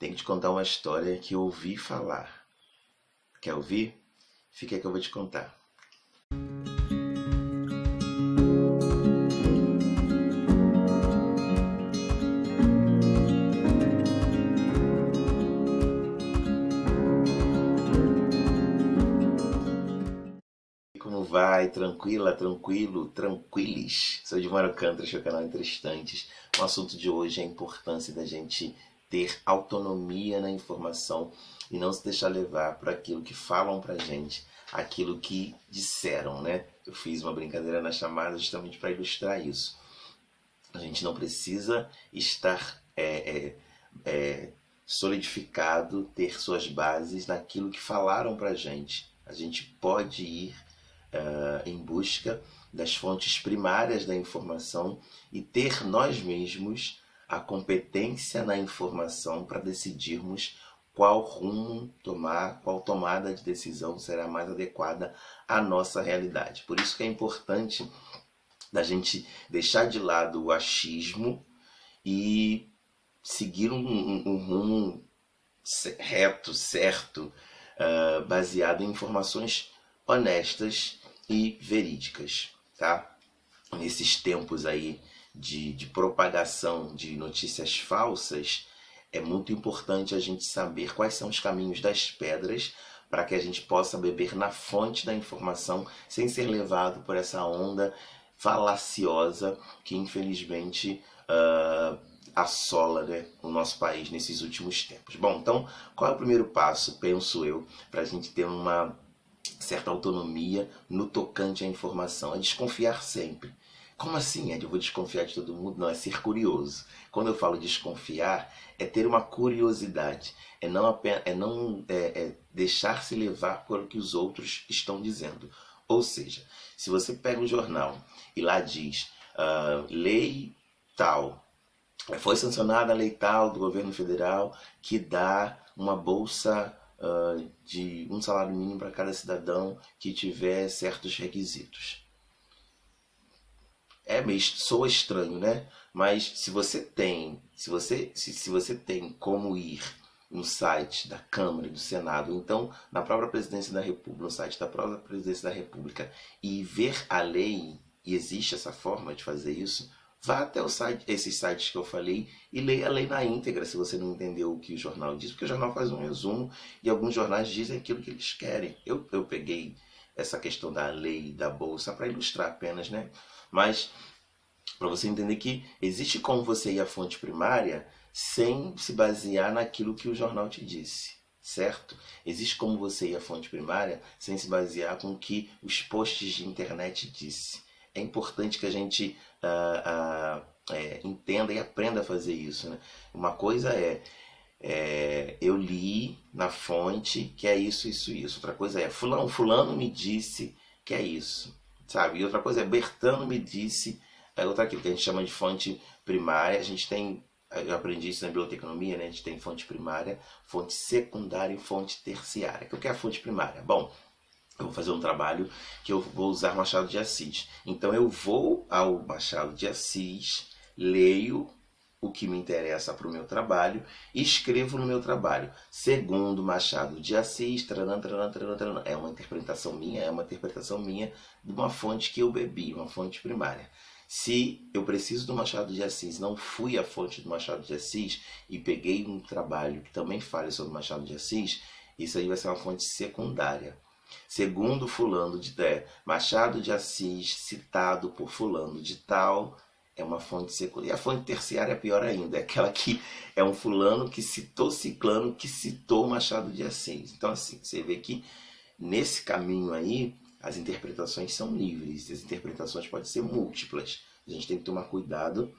Tenho que te contar uma história que eu ouvi falar. Quer ouvir? Fica aí que eu vou te contar. Como vai? Tranquila, tranquilo, tranquilis? Sou de Alcântara, este é o canal Entre Estantes. O assunto de hoje é a importância da gente ter autonomia na informação e não se deixar levar por aquilo que falam pra gente, aquilo que disseram, né? Eu fiz uma brincadeira na chamada justamente para ilustrar isso. A gente não precisa estar solidificado, ter suas bases naquilo que falaram pra gente. A gente pode ir em busca das fontes primárias da informação e ter nós mesmos a competência na informação para decidirmos qual rumo tomar, qual tomada de decisão será mais adequada à nossa realidade. Por isso que é importante da gente deixar de lado o achismo e seguir um rumo reto, certo, baseado em informações honestas e verídicas, tá? Nesses tempos aí de propagação de notícias falsas, é muito importante a gente saber quais são os caminhos das pedras para que a gente possa beber na fonte da informação sem ser levado por essa onda falaciosa que infelizmente assola, né, o nosso país nesses últimos tempos. Bom, então qual é o primeiro passo, penso eu, para a gente ter uma certa autonomia no tocante à informação? É desconfiar sempre. Como assim, Ed? Eu vou desconfiar de todo mundo? Não, é ser curioso. Quando eu falo desconfiar, é ter uma curiosidade. É não deixar se levar pelo que os outros estão dizendo. Ou seja, se você pega um jornal e lá diz lei tal, foi sancionada a lei tal do governo federal que dá uma bolsa de um salário mínimo para cada cidadão que tiver certos requisitos. Soa estranho, né? Mas se você tem como ir no site da Câmara e do Senado, então na própria Presidência da República, no site da própria Presidência da República, e ver a lei, e existe essa forma de fazer isso, vá até esses sites que eu falei e leia a lei na íntegra, se você não entendeu o que o jornal diz, porque o jornal faz um resumo e alguns jornais dizem aquilo que eles querem. Eu peguei essa questão da lei da bolsa para ilustrar apenas, né? Mas para você entender que existe como você ir à fonte primária sem se basear naquilo que o jornal te disse, certo? Existe como você ir à fonte primária sem se basear com o que os posts de internet disse. É importante que a gente entenda e aprenda a fazer isso, né? Uma coisa eu li na fonte que é isso, isso, isso. Outra coisa é fulano me disse que é isso, sabe? E outra coisa é Bertano me disse, outra aquilo que a gente chama de fonte primária. A gente tem, eu aprendi isso na biblioteconomia, né? A gente tem fonte primária, fonte secundária e fonte terciária. O que é a fonte primária? Bom, eu vou fazer um trabalho que eu vou usar Machado de Assis. Então eu vou ao Machado de Assis, leio o que me interessa para o meu trabalho e escrevo no meu trabalho. Segundo Machado de Assis, taranã, taranã, taranã, taranã. É uma interpretação minha de uma fonte que eu bebi, uma fonte primária. Se eu preciso do Machado de Assis, não fui à fonte do Machado de Assis e peguei um trabalho que também fale sobre Machado de Assis, isso aí vai ser uma fonte secundária. Segundo fulano Machado de Assis, citado por fulano de tal, é uma fonte secundária. E a fonte terciária é pior ainda, é aquela que é um fulano que citou ciclano, que citou Machado de Assis. Então assim, você vê que nesse caminho aí, as interpretações são livres, as interpretações podem ser múltiplas. A gente tem que tomar cuidado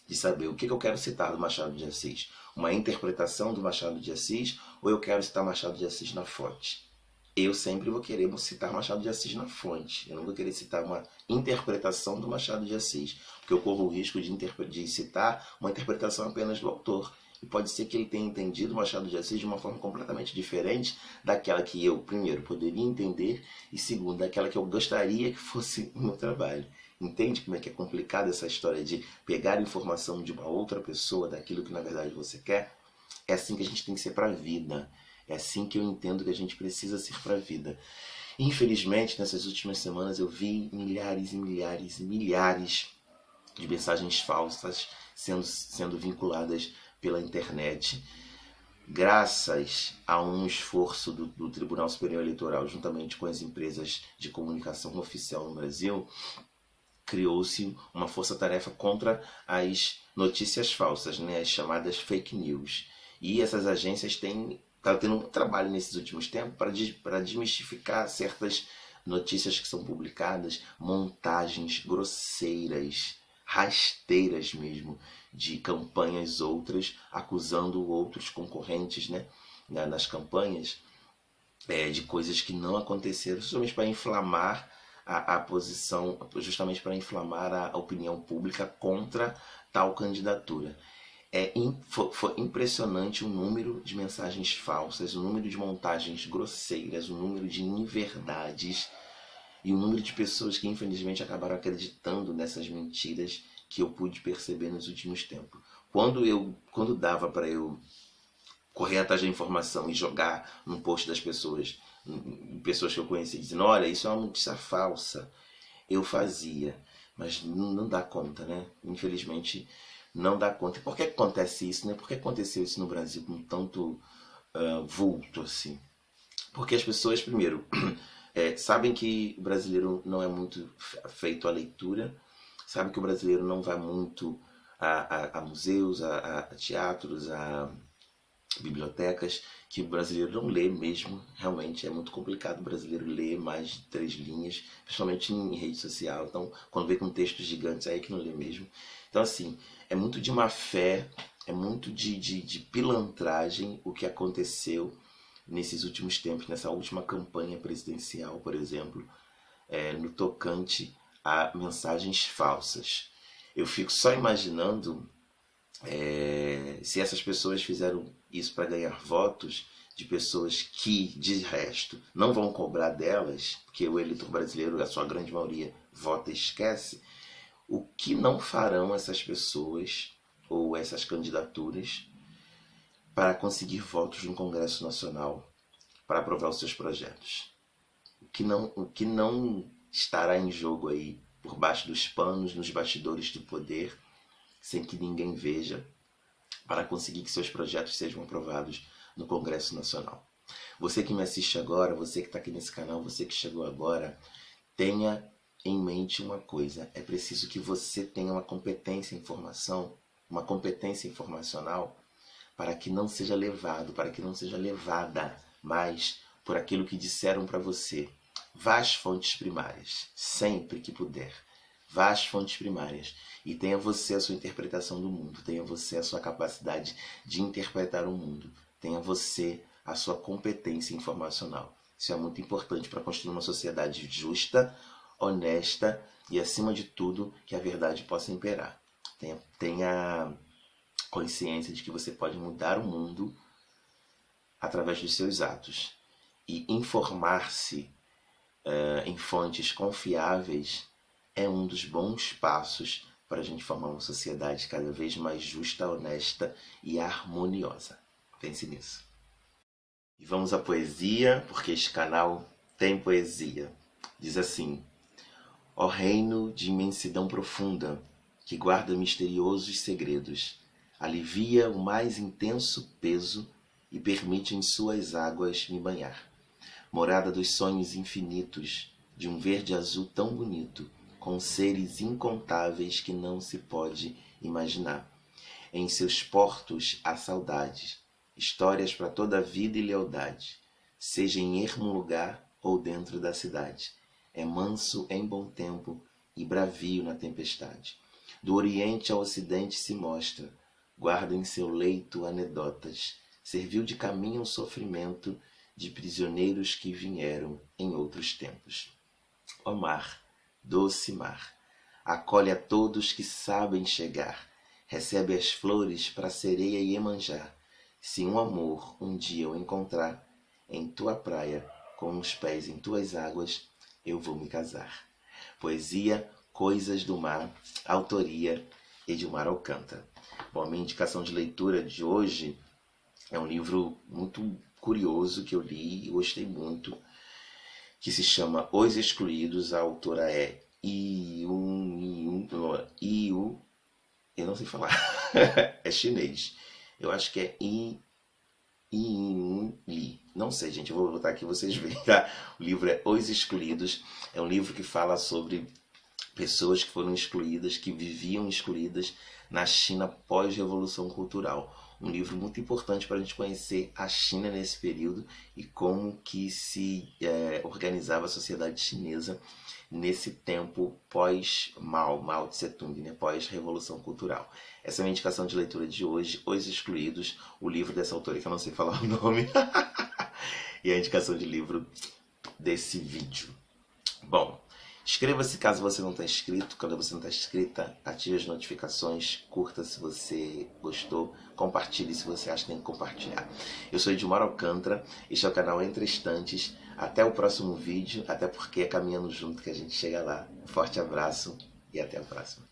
de saber o que eu quero citar do Machado de Assis. Uma interpretação do Machado de Assis ou eu quero citar Machado de Assis na fonte? Eu sempre vou querer citar Machado de Assis na fonte. Eu não vou querer citar uma interpretação do Machado de Assis, porque eu corro o risco de citar uma interpretação apenas do autor. E pode ser que ele tenha entendido Machado de Assis de uma forma completamente diferente daquela que eu, primeiro, poderia entender e, segundo, daquela que eu gostaria que fosse o meu trabalho. Entende como é que é complicada essa história de pegar informação de uma outra pessoa, daquilo que na verdade você quer? É assim que a gente tem que ser para a vida. É assim que eu entendo que a gente precisa ser para a vida. Infelizmente, nessas últimas semanas eu vi milhares e milhares e milhares de mensagens falsas sendo vinculadas pela internet, graças a um esforço do Tribunal Superior Eleitoral, juntamente com as empresas de comunicação oficial no Brasil, criou-se uma força-tarefa contra as notícias falsas, né, as chamadas fake news. E essas agências estão tendo um trabalho nesses últimos tempos para desmistificar certas notícias que são publicadas, montagens grosseiras, rasteiras mesmo, de campanhas outras, acusando outros concorrentes, né, nas campanhas, de coisas que não aconteceram, justamente para inflamar a posição, justamente para inflamar a opinião pública contra tal candidatura. Foi impressionante o número de mensagens falsas, o número de montagens grosseiras, o número de inverdades e o número de pessoas que infelizmente acabaram acreditando nessas mentiras que eu pude perceber nos últimos tempos. Quando dava para eu correr atrás da informação e jogar no post das pessoas que eu conheci, dizendo, olha, isso é uma notícia falsa, eu fazia, mas não dá conta, né? Infelizmente não dá conta. E por que acontece isso, né? Por que aconteceu isso no Brasil com tanto vulto assim? Porque as pessoas, primeiro, sabem que o brasileiro não é muito feito à leitura, sabem que o brasileiro não vai muito a museus, a teatros, a bibliotecas, que o brasileiro não lê mesmo. Realmente é muito complicado o brasileiro ler mais de 3 linhas, principalmente em rede social. Então, quando vê com textos gigantes, é aí que não lê mesmo. Então, assim, é muito de má fé, é muito de pilantragem o que aconteceu nesses últimos tempos, nessa última campanha presidencial, por exemplo, no tocante a mensagens falsas. Eu fico só imaginando se essas pessoas fizeram isso para ganhar votos de pessoas que, de resto, não vão cobrar delas, porque o eleitor brasileiro, a sua grande maioria, vota e esquece, o que não farão essas pessoas ou essas candidaturas para conseguir votos no Congresso Nacional para aprovar os seus projetos? O que não estará em jogo aí por baixo dos panos, nos bastidores do poder, sem que ninguém veja, para conseguir que seus projetos sejam aprovados no Congresso Nacional. Você que me assiste agora, você que está aqui nesse canal, você que chegou agora, tenha em mente uma coisa: é preciso que você tenha uma competência em informação, uma competência informacional, para que não seja levado, para que não seja levada mais por aquilo que disseram para você. Vá às fontes primárias, sempre que puder. Vá às fontes primárias e tenha você a sua interpretação do mundo, tenha você a sua capacidade de interpretar o mundo, tenha você a sua competência informacional. Isso é muito importante para construir uma sociedade justa, honesta e, acima de tudo, que a verdade possa imperar. Tenha consciência de que você pode mudar o mundo através dos seus atos. E informar-se em fontes confiáveis é um dos bons passos para a gente formar uma sociedade cada vez mais justa, honesta e harmoniosa. Pense nisso. E vamos à poesia, porque este canal tem poesia. Diz assim: ó reino de imensidão profunda, que guarda misteriosos segredos, alivia o mais intenso peso e permite em suas águas me banhar. Morada dos sonhos infinitos, de um verde azul tão bonito, com seres incontáveis que não se pode imaginar. Em seus portos há saudades, histórias para toda a vida e lealdade, seja em ermo lugar ou dentro da cidade. É manso em bom tempo e bravio na tempestade. Do oriente ao ocidente se mostra, guarda em seu leito anedotas, serviu de caminho ao sofrimento de prisioneiros que vieram em outros tempos. Ó mar, doce mar, acolhe a todos que sabem chegar, recebe as flores para sereia e Iemanjá. Se um amor um dia eu encontrar, em tua praia, com os pés em tuas águas, eu vou me casar. Poesia, Coisas do Mar, autoria Edilmar Alcântara. Bom, a minha indicação de leitura de hoje É um livro muito curioso que eu li e gostei muito, que se chama Os Excluídos. A autora é Iu, eu não sei falar, é chinês. Eu acho que é Yin Li. Não sei, gente, eu vou botar aqui vocês verem, tá? O livro é Os Excluídos. É um livro que fala sobre pessoas que foram excluídas, que viviam excluídas na China pós-revolução cultural. Um livro muito importante para a gente conhecer a China nesse período e como que se organizava a sociedade chinesa nesse tempo pós-Mao Tse Tung, né? Pós-revolução cultural. Essa é a minha indicação de leitura de hoje, Os Excluídos, o livro dessa autora que eu não sei falar o nome, e a indicação de livro desse vídeo. Bom, inscreva-se caso você não está inscrito. Quando você não está inscrita, ative as notificações, curta se você gostou, compartilhe se você acha que tem que compartilhar. Eu sou Edmar Alcântara, este é o canal Entre Estantes. Até o próximo vídeo, até porque é caminhando junto que a gente chega lá. Um forte abraço e até a próxima.